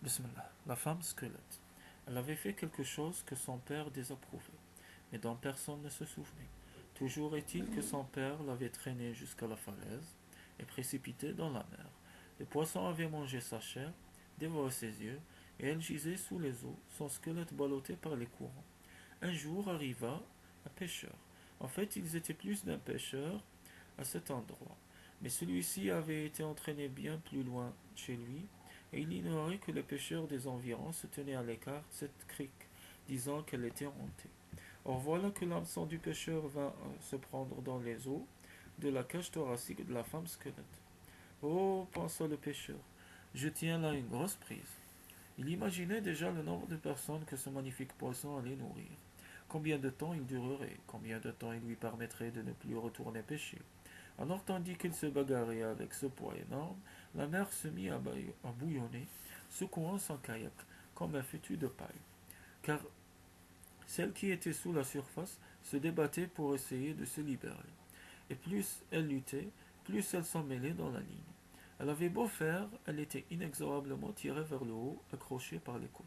Bismillah. La femme squelette. Elle avait fait quelque chose que son père désapprouvait, mais dont personne ne se souvenait. Toujours est-il que son père l'avait traînée jusqu'à la falaise et précipitée dans la mer. Les poissons avaient mangé sa chair, dévoré ses yeux, et elle gisait sous les eaux, son squelette ballotté par les courants. Un jour arriva un pêcheur. En fait, ils étaient plus d'un pêcheur à cet endroit, mais celui-ci avait été entraîné bien plus loin chez lui, et il ignorait que les pêcheurs des environs se tenaient à l'écart de cette crique, disant qu'elle était hantée. Or voilà que l'hameçon du pêcheur vint se prendre dans les eaux de la cage thoracique de la femme squelette. Oh, pensa le pêcheur, je tiens là une grosse prise. Il imaginait déjà le nombre de personnes que ce magnifique poisson allait nourrir. Combien de temps il durerait, combien de temps il lui permettrait de ne plus retourner pêcher. Alors tandis qu'il se bagarrait avec ce poids énorme, la mer se mit à bouillonner, secouant son kayak comme un fétu de paille. Car celle qui était sous la surface se débattait pour essayer de se libérer. Et plus elle luttait, plus elle s'en mêlait dans la ligne. Elle avait beau faire, elle était inexorablement tirée vers le haut, accrochée par les côtes.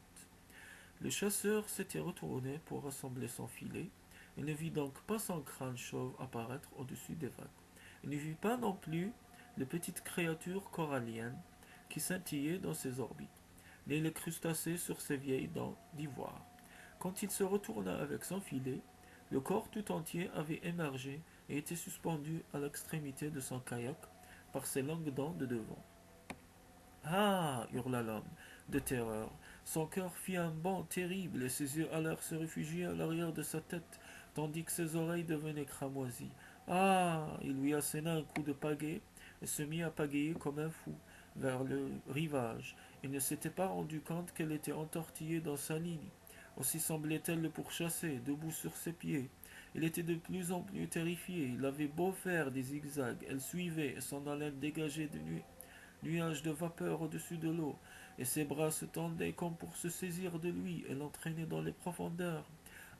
Le chasseur s'était retourné pour rassembler son filet, et ne vit donc pas son crâne chauve apparaître au-dessus des vagues. Il ne vit pas non plus les petites créatures coralliennes qui scintillaient dans ses orbites, ni les crustacés sur ses vieilles dents d'ivoire. Quand il se retourna avec son filet, le corps tout entier avait émergé et était suspendu à l'extrémité de son kayak par ses longues dents de devant. Ah hurla l'homme, de terreur. Son cœur fit un bond terrible et ses yeux allèrent se réfugier à l'arrière de sa tête, tandis que ses oreilles devenaient cramoisies. Ah il lui asséna un coup de pagaie et se mit à pagayer comme un fou vers le rivage. Il ne s'était pas rendu compte qu'elle était entortillée dans sa ligne. Aussi semblait-elle le pourchasser, debout sur ses pieds. Il était de plus en plus terrifié. Il avait beau faire des zigzags, elle suivait et son haleine dégageait de nuage de vapeur au-dessus de l'eau, et ses bras se tendaient comme pour se saisir de lui et l'entraîner dans les profondeurs.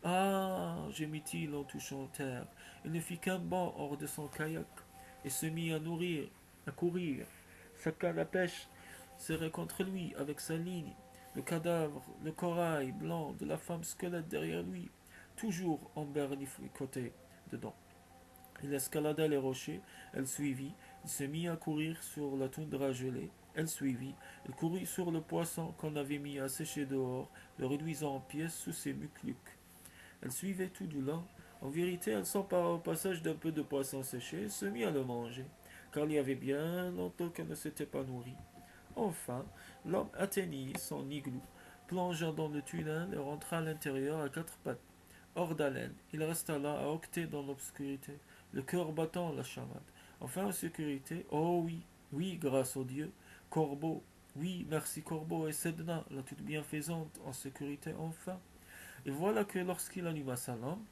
Ah gémit-il en touchant terre. Il ne fit qu'un bond hors de son kayak et se mit à courir. Sa canne à pêche serrait contre lui avec sa ligne, le cadavre, le corail blanc de la femme squelette derrière lui, toujours emberlificoté dedans. Il escalada les rochers, elle suivit. Il se mit à courir sur la toundra gelée, elle suivit. Il courut sur le poisson qu'on avait mis à sécher dehors, le réduisant en pièces sous ses muclucs. Elle suivait tout du long. En vérité, elle s'empara au passage d'un peu de poisson séché et se mit à le manger, car il y avait bien longtemps qu'elle ne s'était pas nourrie. Enfin, l'homme atteignit son igloo, plongea dans le tunnel et rentra à l'intérieur à quatre pattes. Hors d'haleine, il resta là à octer dans l'obscurité, le cœur battant la chamade. Enfin en sécurité, oh oui, oui, grâce au Dieu, Corbeau, oui, merci Corbeau et Sedna, la toute bienfaisante, en sécurité enfin. Et voilà que lorsqu'il alluma sa lampe,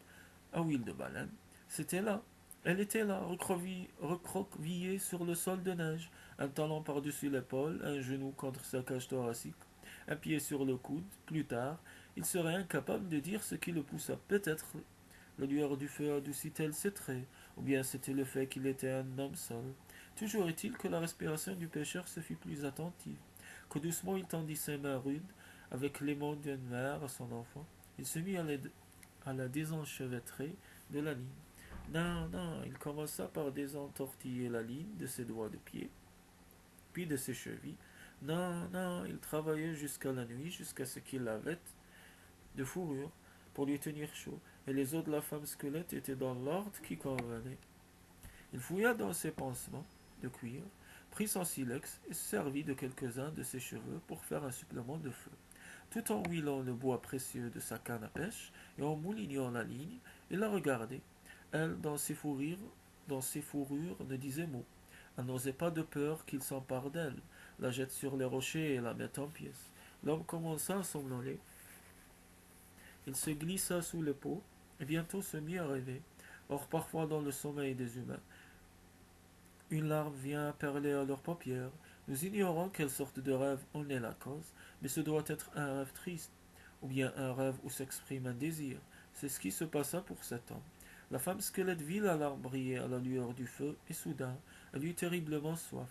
à huile de baleine, c'était là. Elle était là, recroquevillée sur le sol de neige, un talon par-dessus l'épaule, un genou contre sa cage thoracique, un pied sur le coude. Plus tard, il serait incapable de dire ce qui le poussa. Peut-être la lueur du feu adoucit-elle ses traits, ou bien c'était le fait qu'il était un homme seul. Toujours est-il que la respiration du pêcheur se fit plus attentive, que doucement il tendit ses mains rudes, avec l'aimant d'une mère à son enfant. Il se mit à la désenchevêtrer de la ligne. Non, non, il commença par désentortiller la ligne de ses doigts de pied, puis de ses chevilles. Non, non, il travaillait jusqu'à la nuit, jusqu'à ce qu'il avait de fourrure pour lui tenir chaud, et les os de la femme squelette étaient dans l'ordre qui convenait. Il fouilla dans ses pansements de cuir, prit son silex et se servit de quelques-uns de ses cheveux pour faire un supplément de feu. Tout en huilant le bois précieux de sa canne à pêche et en moulinant la ligne, il la regardait. Elle, dans ses fourrures, ne disait mot. Elle n'osait pas de peur qu'il s'empare d'elle, la jette sur les rochers et la mette en pièces. L'homme commença à somnoler. Il se glissa sous le pot et bientôt se mit à rêver. Or, parfois dans le sommeil des humains, une larme vient perler à leurs paupières. Nous ignorons quelle sorte de rêve en est la cause, mais ce doit être un rêve triste, ou bien un rêve où s'exprime un désir. C'est ce qui se passa pour cet homme. La femme squelette vit la larme briller à la lueur du feu, et soudain, elle eut terriblement soif.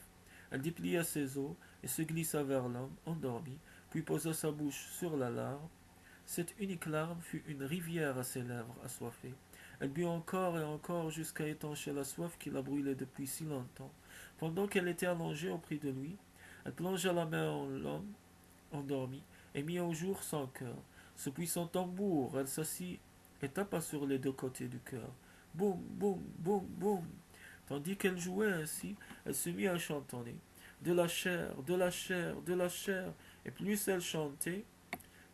Elle déplia ses os et se glissa vers l'homme, endormi, puis posa sa bouche sur la larme. Cette unique larme fut une rivière à ses lèvres assoiffées. Elle but encore et encore jusqu'à étancher la soif qui la brûlait depuis si longtemps. Pendant qu'elle était allongée auprès de lui, elle plongea la main en l'homme endormi et mit au jour son cœur. Ce puissant tambour, elle s'assit et tapa sur les deux côtés du cœur. Boum, boum, boum, boum. Tandis qu'elle jouait ainsi, elle se mit à chantonner. De la chair, de la chair, de la chair. Et plus elle chantait,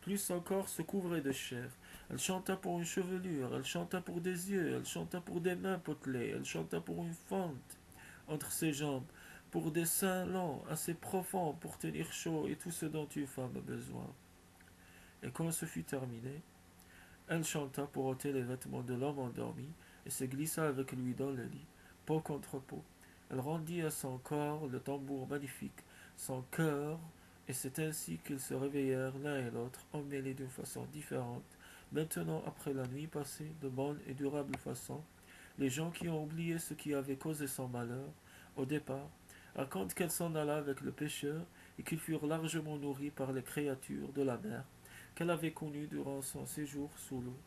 plus son corps se couvrait de chair. Elle chanta pour une chevelure, elle chanta pour des yeux, elle chanta pour des mains potelées, elle chanta pour une fente entre ses jambes, pour des seins longs, assez profonds pour tenir chaud et tout ce dont une femme a besoin. Et quand ce fut terminé, elle chanta pour ôter les vêtements de l'homme endormi et se glissa avec lui dans le lit, peau contre peau. Elle rendit à son corps le tambour magnifique, son cœur, et c'est ainsi qu'ils se réveillèrent l'un et l'autre, emmêlés d'une façon différente. Maintenant, après la nuit passée de bonne et durable façon, les gens qui ont oublié ce qui avait causé son malheur, au départ, racontent qu'elle s'en alla avec le pêcheur et qu'ils furent largement nourris par les créatures de la mer qu'elle avait connues durant son séjour sous l'eau.